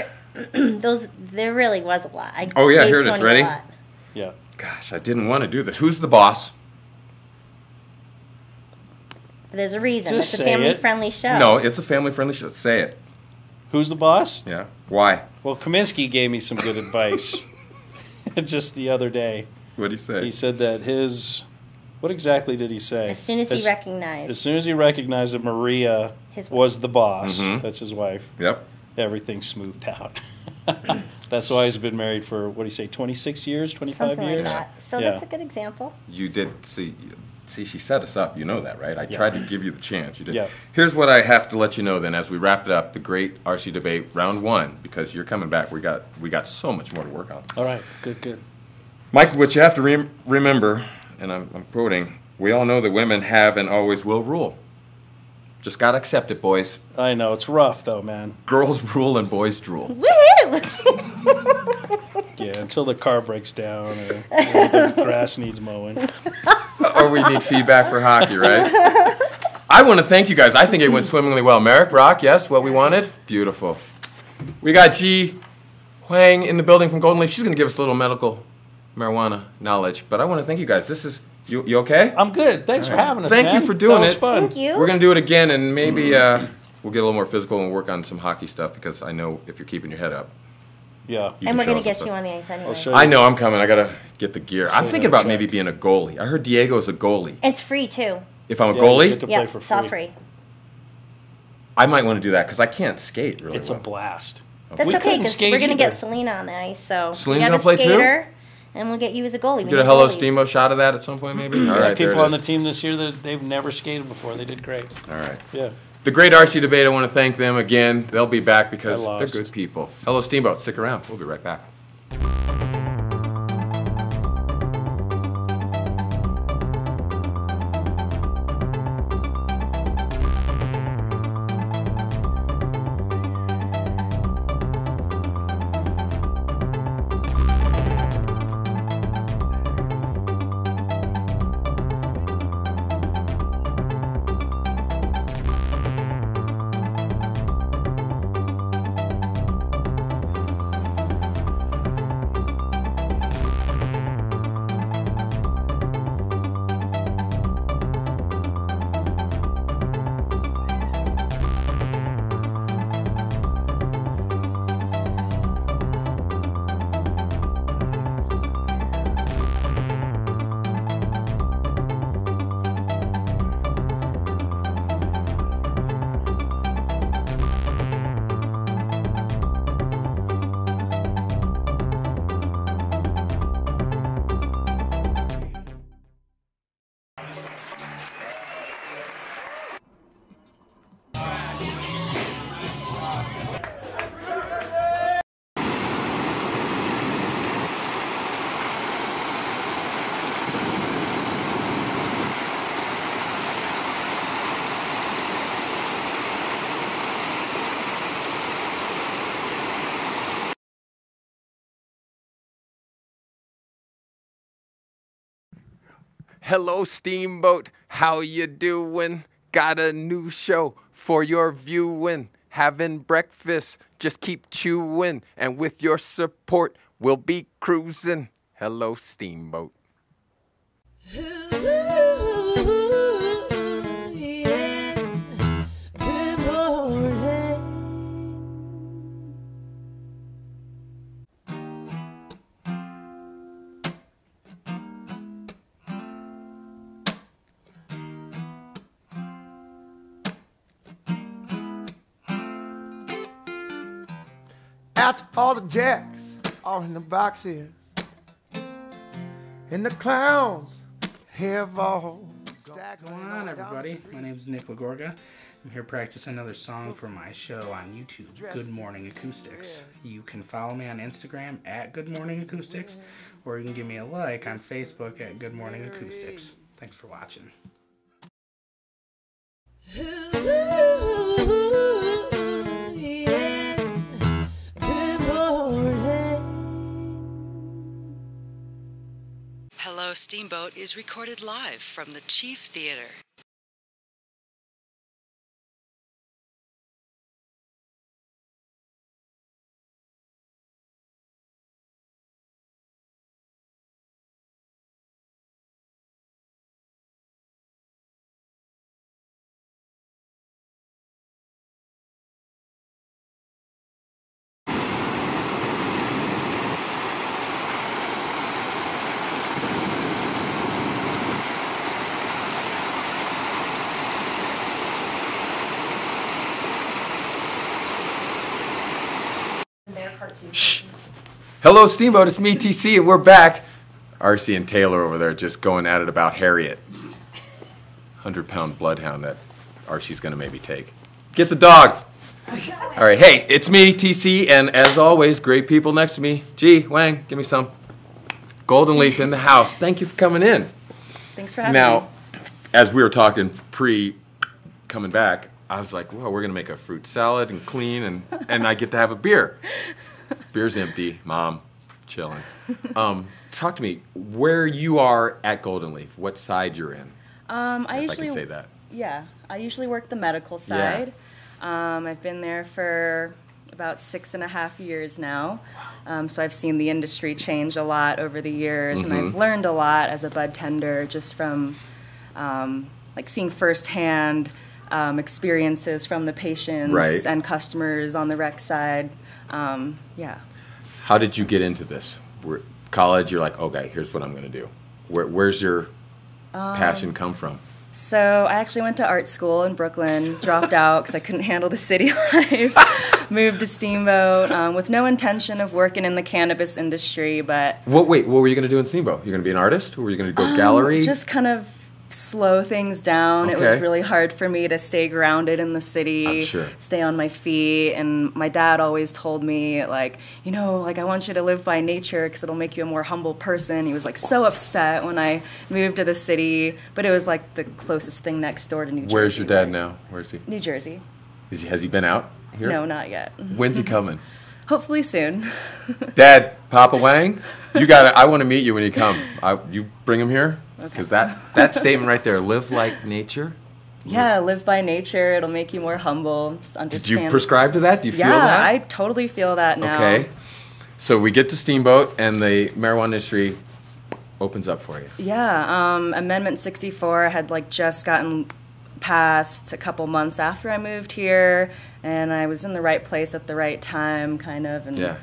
There really was a lot. I Oh, yeah, gave here it is. Tony a Ready? lot. Yeah. Gosh, I didn't want to do this. Who's the boss? There's a reason. Just It's a say it. family-friendly show. No, it's a family-friendly show. Say it. Who's the boss? Yeah. Why? Well, Kaminsky gave me some good advice just the other day. What do you say? He said that what exactly did he say? As soon as he recognized. As soon as he recognized that Maria His wife. was the boss, Mhm. that's his wife, Yep. everything smoothed out. That's why he's been married for, what do you say, 26 years, 25 Something years? like that. So Yeah. that's a good example. You did see. See, she set us up. You know that, right? I tried to give you the chance. You did. Yeah. Here's what I have to let you know then, as we wrap it up, the great RC debate round 1, because you're coming back. We got so much more to work on. All right, good. Mike, what you have to remember, and I'm quoting, we all know that women have and always will rule. Just gotta accept it, boys. I know, it's rough though, man. Girls rule and boys drool. Woohoo! Yeah, until the car breaks down or the grass needs mowing. Or we need feedback for hockey, right? I want to thank you guys. I think it went swimmingly well. Merrick, Rock, yes, what we wanted? Beautiful. We got Ji Huang in the building from Golden Leaf. She's going to give us a little medical marijuana knowledge. But I want to thank you guys. This is, you okay? I'm good. Thanks for having us, Thank man. you for doing that was it. fun. Thank you. We're going to do it again, and maybe we'll get a little more physical and work on some hockey stuff, because I know if you're keeping your head up, Yeah. you And can we're show going us to get some you stuff. on the ice anyway. I'll show you. I know I'm coming. I got to get the gear. I'm you thinking that about maybe check. being a goalie. I heard Diego's a goalie. It's free too. If I'm a Yeah, you goalie? get to play Yeah, for it's all free. free. I might want to do that because I can't skate really It's well. a blast. That's We okay couldn't because skate we're gonna either. get Selena on the ice. So Selena's we got gonna a play too? skater, and we'll get you as a goalie. We Get a need Hello goalies. Steamboat shot of that at some point, maybe? All We right, had there people it on the is. team this year that they've never skated before. They did great. All right. Yeah. The Great RC Debate, I want to thank them again. They'll be back because I they're lost. good people. Hello Steamboat, stick around. We'll be right back. Hello Steamboat, how you doing? Got a new show for your viewing. Having breakfast, just keep chewing. And with your support, we'll be cruising. Hello Steamboat. After all the jacks are in the boxes, and the clowns have all stacked. What's going on, everybody? My name is Nick Lagorga. I'm here practicing another song for my show on YouTube, Good Morning Acoustics. You can follow me on Instagram at Good Morning Acoustics, or you can give me a like on Facebook at Good Morning Acoustics. Thanks for watching. Hello Steamboat is recorded live from the Chief Theater. Shh. Hello Steamboat, it's me TC and we're back. RC and Taylor over there just going at it about Harriet. 100-pound bloodhound that RC's gonna maybe take. Get the dog. All right, hey, it's me TC and as always, great people next to me. Gee, Wang, give me some. Golden Leaf in the house. Thank you for coming in. Thanks for having me. Now, as we were talking coming back, I was like, well, we're going to make a fruit salad and clean, and I get to have a beer. Beer's empty, Mom, chilling. Talk to me, where you are at Golden Leaf, what side you're in, if I can say that. Yeah, I usually work the medical side. I've been there for about 6.5 years now. So I've seen the industry change a lot over the years, and I've learned a lot as a bud tender just from like seeing firsthand experiences from the patients and customers on the rec side. Yeah. How did you get into this? College, you're like, okay, here's what I'm going to do. Where's your passion come from? So I actually went to art school in Brooklyn, dropped out because I couldn't handle the city life, moved to Steamboat with no intention of working in the cannabis industry, but... What were you going to do in Steamboat? You're going to be an artist, or were you going to go gallery? Just kind of slow things down. It was Okay. really hard for me to stay grounded in the city, I'm sure. stay on my feet, and my dad always told me, like, you know, like, I want you to live by nature because it'll make you a more humble person. He was, like, so upset when I moved to the city, but it was, like, the closest thing next door to New Jersey. Where's your dad now? Where's he? New Jersey. Has he been out here? No, not yet. When's he coming? Hopefully soon. Dad, Papa Wang, I want to meet you when you come. You bring him here? Because that statement right there, live like nature. Yeah, live by nature. It'll make you more humble. Just understand. Did you prescribe to that? Do you feel Yeah, that? I totally feel that now. Okay. So we get to Steamboat, and the marijuana industry opens up for you. Yeah, Amendment 64 had like just gotten passed a couple months after I moved here, and I was in the right place at the right time, kind of, and Yeah.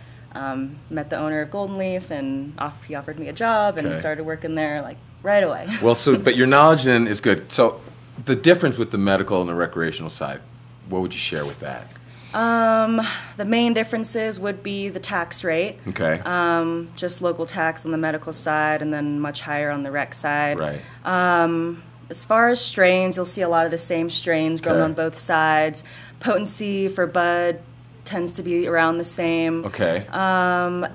met the owner of Golden Leaf, and he offered me a job, and Okay. started working there like right away. Well, but your knowledge then is good. So the difference with the medical and the recreational side, what would you share with that? The main differences would be the tax rate. Okay. Just local tax on the medical side, and then much higher on the rec side. Right. As far as strains, you'll see a lot of the same strains grown Okay. on both sides. Potency for bud tends to be around the same. Okay.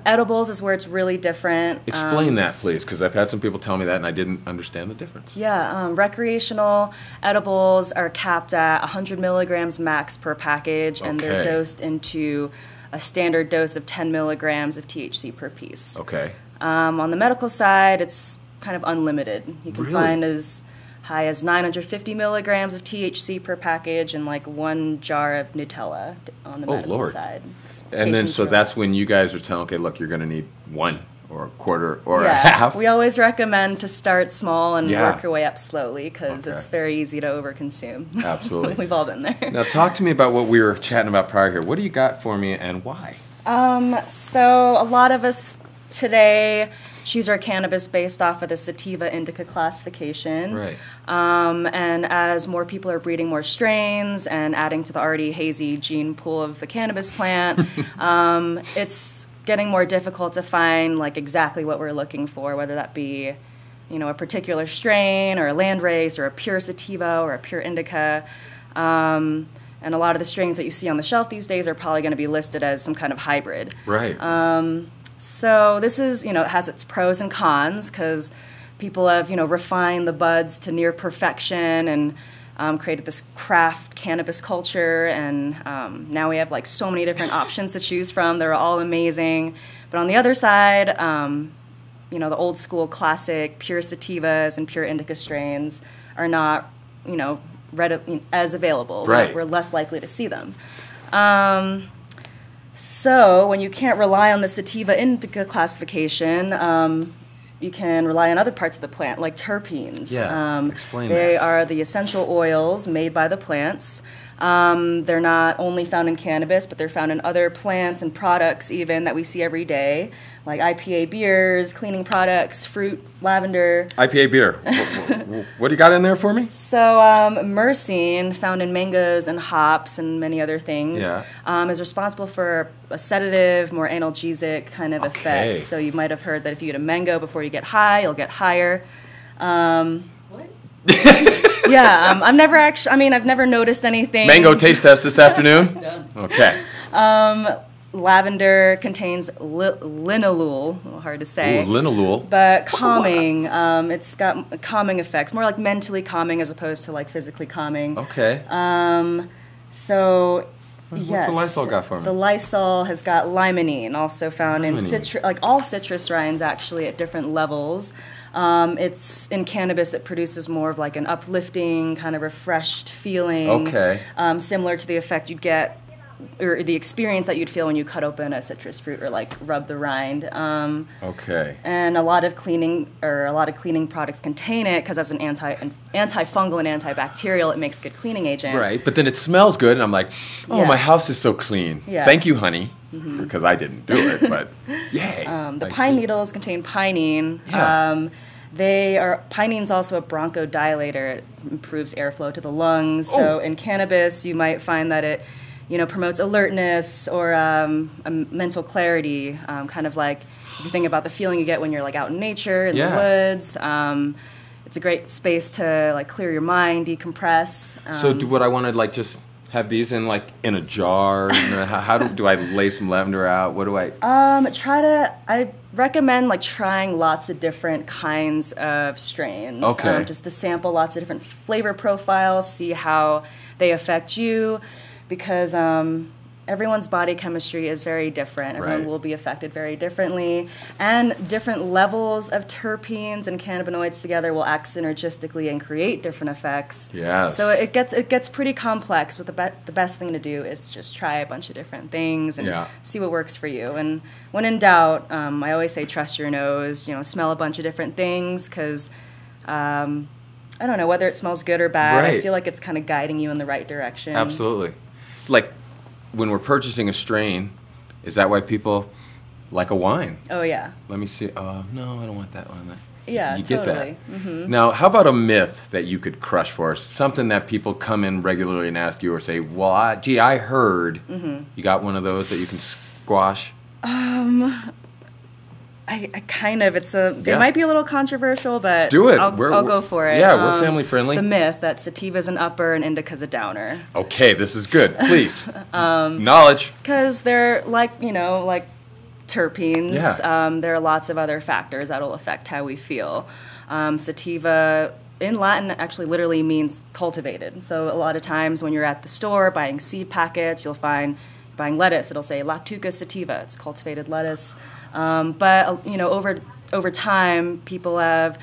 Edibles is where it's really different. Explain that, please, because I've had some people tell me that, and I didn't understand the difference. Yeah, recreational edibles are capped at 100 milligrams max per package, and they're Okay. dosed into a standard dose of 10 milligrams of THC per piece. Okay. On the medical side, it's kind of unlimited. You can Really? find as high as 950 milligrams of THC per package and like one jar of Nutella on the Oh, medical Lord. side. And then, Patients so really- that's when you guys are telling, okay, look, you're going to need one or a quarter or a yeah, half. we always recommend to start small and Yeah. work your way up slowly because Okay. it's very easy to overconsume. Absolutely. We've all been there. Now, talk to me about what we were chatting about prior here. What do you got for me, and why? So a lot of us today choose our cannabis based off of the sativa indica classification. Right. And as more people are breeding more strains and adding to the already hazy gene pool of the cannabis plant, it's getting more difficult to find like exactly what we're looking for, whether that be, you know, a particular strain or a landrace or a pure sativa or a pure indica. And a lot of the strains that you see on the shelf these days are probably going to be listed as some kind of hybrid. Right. So this is, you know, it has its pros and cons because people have, you know, refined the buds to near perfection and created this craft cannabis culture. And now we have like so many different options to choose from. They're all amazing. But on the other side, you know, the old school classic pure sativas and pure indica strains are not, you know, as available. Right. We're less likely to see them. So when you can't rely on the sativa indica classification, you can rely on other parts of the plant, like terpenes. Yeah, explain They that. are the essential oils made by the plants. They're not only found in cannabis, but they're found in other plants and products even that we see every day, like IPA beers, cleaning products, fruit, lavender. IPA beer. What do you got in there for me? So myrcene, found in mangoes and hops and many other things, Yeah. is responsible for a sedative, more analgesic kind of Okay. effect. So you might have heard that if you eat a mango before you get high, you'll get higher. Yeah, I've never noticed anything. Mango taste test this afternoon? Okay. Lavender contains linalool, a little hard to say. Ooh, linalool. But calming, it's got calming effects, more like mentally calming as opposed to like physically calming. Okay. So, What's yes. the Lysol got for me? The Lysol has got limonene, also found in Limonene. citrus, like all citrus rinds actually at different levels. It's in cannabis, it produces more of like an uplifting, kind of refreshed feeling. Okay. Similar to the effect you'd get, or the experience that you'd feel when you cut open a citrus fruit or like rub the rind. Okay. And a lot of cleaning products contain it because as an antifungal and antibacterial, it makes a good cleaning agent. Right, but then it smells good, and I'm like, oh, Yeah. my house is so clean. Yeah. Thank you, honey, because I didn't do it, but yay. The I pine see. needles contain pinene. Yeah. Pinene's also a bronchodilator. It improves airflow to the lungs. So in cannabis, you might find that it, promotes alertness or a mental clarity, kind of like if you think about the feeling you get when you're like out in nature, in the woods. It's a great space to like clear your mind, decompress. So would I want to like just have these in a jar? How do I lay some lavender out? What do I? I recommend like trying lots of different kinds of strains. Okay. Just to sample lots of different flavor profiles, see how they affect you, because everyone's body chemistry is very different. Everyone will be affected very differently, and different levels of terpenes and cannabinoids together will act synergistically and create different effects. Yes. So it gets pretty complex, but the best thing to do is just try a bunch of different things and see what works for you. And when in doubt, I always say trust your nose. Smell a bunch of different things, because I don't know whether it smells good or bad. I feel like it's kind of guiding you in the right direction. Absolutely. Like, when we're purchasing a strain, is that why people like a wine? Oh, yeah. Let me see. No, I don't want that one. Yeah, you totally. get that. Mm-hmm. Now, how about a myth that you could crush for us? Something that people come in regularly and ask you or say, well, I heard. You got one of those that you can squash? It might be a little controversial, but do it. I'll go for it. Yeah, we're family friendly. The myth that sativa's an upper and indica's a downer. Okay, this is good. Please. Knowledge. Because they're like terpenes. Yeah. There are lots of other factors that will affect how we feel. Sativa in Latin actually literally means cultivated. So a lot of times when you're at the store buying seed packets, you'll find buying lettuce, it'll say Lactuca sativa. It's cultivated lettuce. But over time, people have,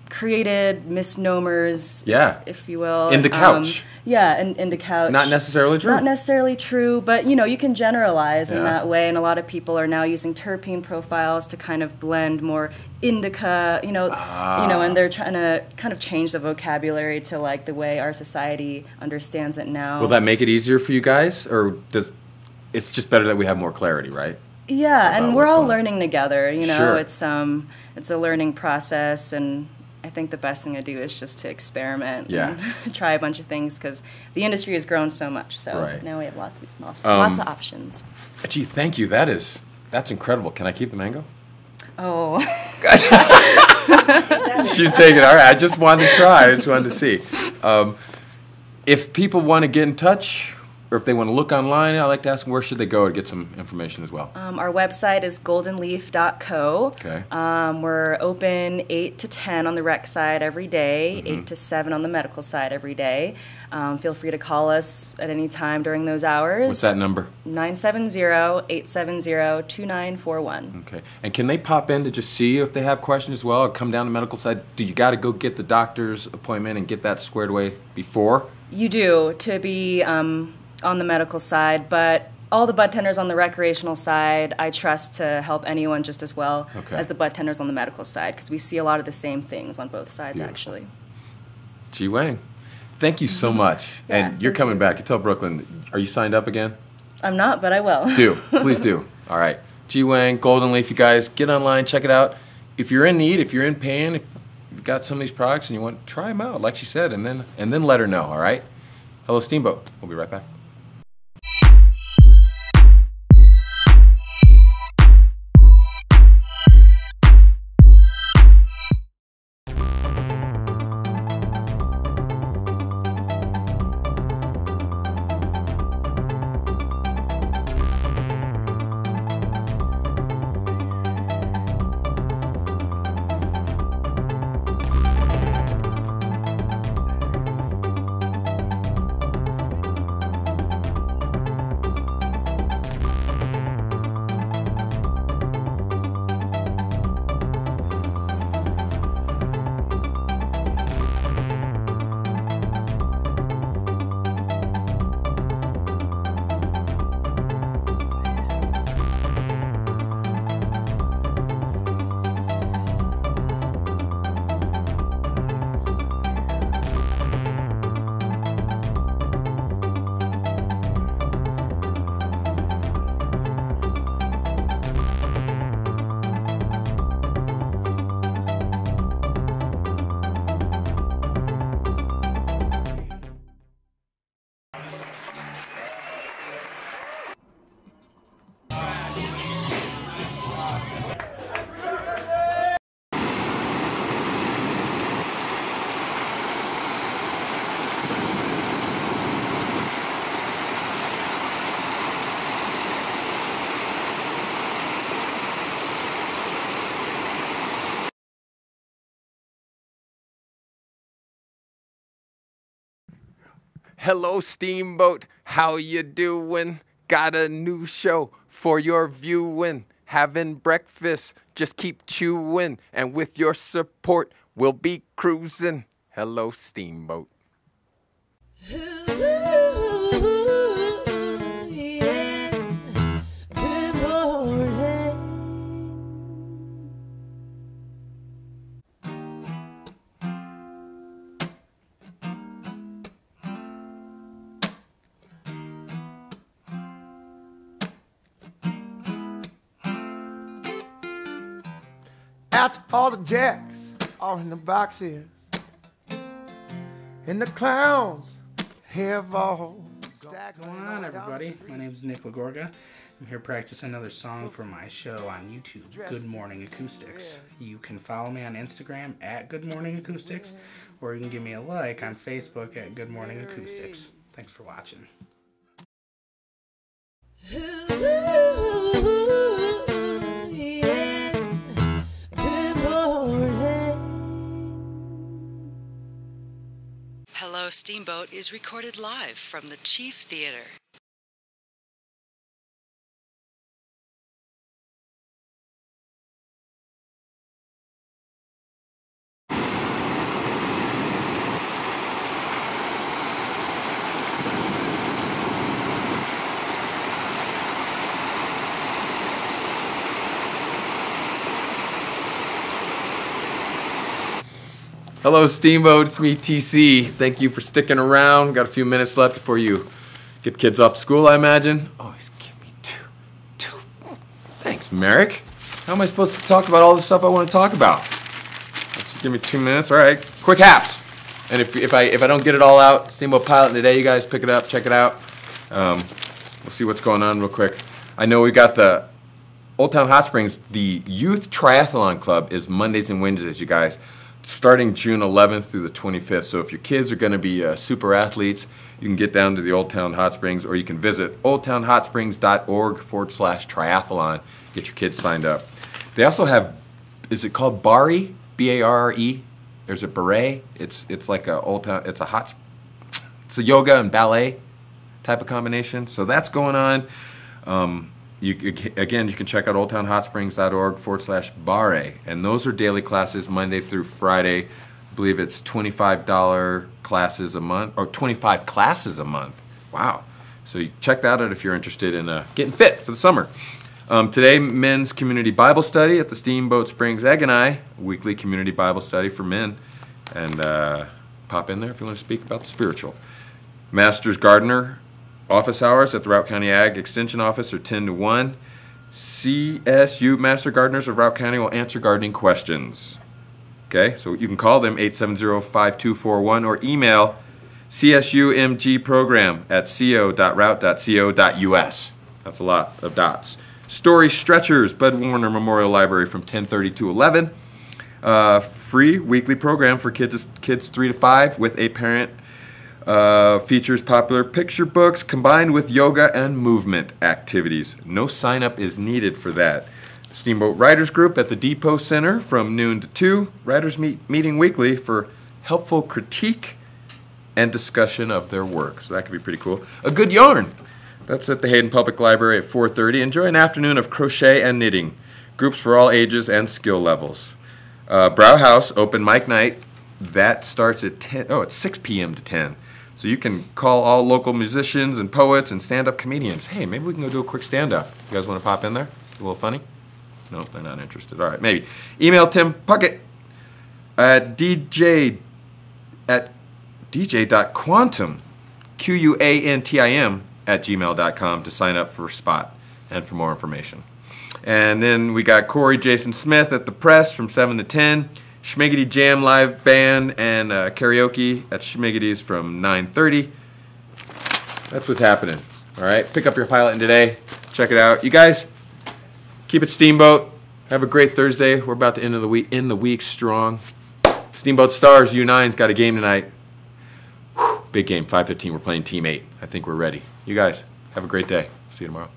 created misnomers, if you will. Into couch. Into couch. Not necessarily true. Not necessarily true, but you can generalize in that way. And a lot of people are now using terpene profiles to kind of blend more indica, and they're trying to kind of change the vocabulary to like the way our society understands it now. Will that make it easier for you guys, or it's just better that we have more clarity, right? Yeah, and we're all learning together. Sure. It's a learning process, and I think the best thing to do is just to experiment. And try a bunch of things, because the industry has grown so much. So now we have lots of options. Gee, thank you. That's incredible. Can I keep the mango? Oh. She's taking it. All right. I just wanted to try. I just wanted to see. If people want to get in touch, or if they want to look online, I like to ask them, where should they go to get some information as well? Our website is goldenleaf.co. Okay. We're open 8 to 10 on the rec side every day, 8 to 7 on the medical side every day. Feel free to call us at any time during those hours. What's that number? 970-870-2941. Okay. And can they pop in to just see if they have questions as well, or come down to the medical side? Do you got to go get the doctor's appointment and get that squared away before? You do, to be on the medical side, but all the bud tenders on the recreational side, I trust to help anyone just as well as the bud tenders on the medical side, because we see a lot of the same things on both sides. Beautiful. Actually. Gee Wang, thank you so much. And you're coming back. You tell Brooklyn, are you signed up again? I'm not, but I will. Please do. All right. Gee Wang, Golden Leaf, you guys, get online, check it out. If you're in need, if you're in pain, if you've got some of these products and you want, try them out, like she said, and then let her know, all right? Hello, Steamboat. We'll be right back. Hello, Steamboat. How you doing? Got a new show for your viewing. Having breakfast, just keep chewing. And with your support, we'll be cruising. Hello, Steamboat. After all the jacks are in the boxes, and the clowns have all stacked. What's going on, everybody? My name is Nick Lagorga. I'm here practicing another song for my show on YouTube, Good Morning Acoustics. You can follow me on Instagram at Good Morning Acoustics, or you can give me a like on Facebook at Good Morning Acoustics. Thanks for watching. Hello, Steamboat is recorded live from the Chief Theater. Hello, Steamboat. It's me, TC. Thank you for sticking around. Got a few minutes left before you get the kids off to school, I imagine. Oh, he's giving me two. Thanks, Merrick. How am I supposed to talk about all the stuff I want to talk about? Let's give me 2 minutes. All right. Quick haps. And if I don't get it all out, Steamboat Pilot today, you guys pick it up, check it out. We'll see what's going on real quick. I know we got the Old Town Hot Springs. The Youth Triathlon Club is Mondays and Wednesdays, you guys, starting June 11th through the 25th. So if your kids are going to be super athletes, you can get down to the Old Town Hot Springs, or you can visit oldtownhotsprings.org/triathlon. Get your kids signed up. They also have, is it called Barre? B-A-R-R-E? There's a beret. It's like a Old Town. It's a yoga and ballet type of combination. So that's going on. Again, you can check out oldtownhotsprings.org/barre, and those are daily classes Monday through Friday. I believe it's $25 classes a month, or 25 classes a month. Wow. So you check that out if you're interested in getting fit for the summer. Today, men's community Bible study at the Steamboat Springs Egg and I, weekly community Bible study for men. And pop in there if you want to speak about the spiritual. Master's Gardener office hours at the Routt County Ag Extension Office are 10 to 1. CSU Master Gardeners of Routt County will answer gardening questions. Okay, so you can call them 870-5241 or email csumgprogram@co.rout.co.us. That's a lot of dots. Story Stretchers, Bud Warner Memorial Library from 10:30 to 11. Free weekly program for kids 3 to 5 with a parent. Features popular picture books combined with yoga and movement activities. No sign up is needed for that. Steamboat Writers Group at the Depot Center from noon to 2. Writers meeting weekly for helpful critique and discussion of their work. So that could be pretty cool. A Good Yarn. That's at the Hayden Public Library at 4:30. Enjoy an afternoon of crochet and knitting. Groups for all ages and skill levels. Brow House open mic night. That starts at 10. Oh, it's 6 p.m. to 10. So you can call all local musicians and poets and stand-up comedians. Hey, maybe we can go do a quick stand-up. You guys want to pop in there? A little funny? No, they're not interested. All right, maybe. Email Tim Puckett at dj.quantum, QUANTIM, @gmail.com to sign up for a spot and for more information. And then we got Corey Jason Smith at the Press from 7 to 10. Schmiggity Jam live band and karaoke at Schmiggity's from 9:30. That's what's happening. All right, pick up your Pilotin today. Check it out. You guys, keep it Steamboat. Have a great Thursday. We're about to end the week strong. Steamboat Stars U9's got a game tonight. Whew, big game, 5:15. We're playing Team 8. I think we're ready. You guys, have a great day. See you tomorrow.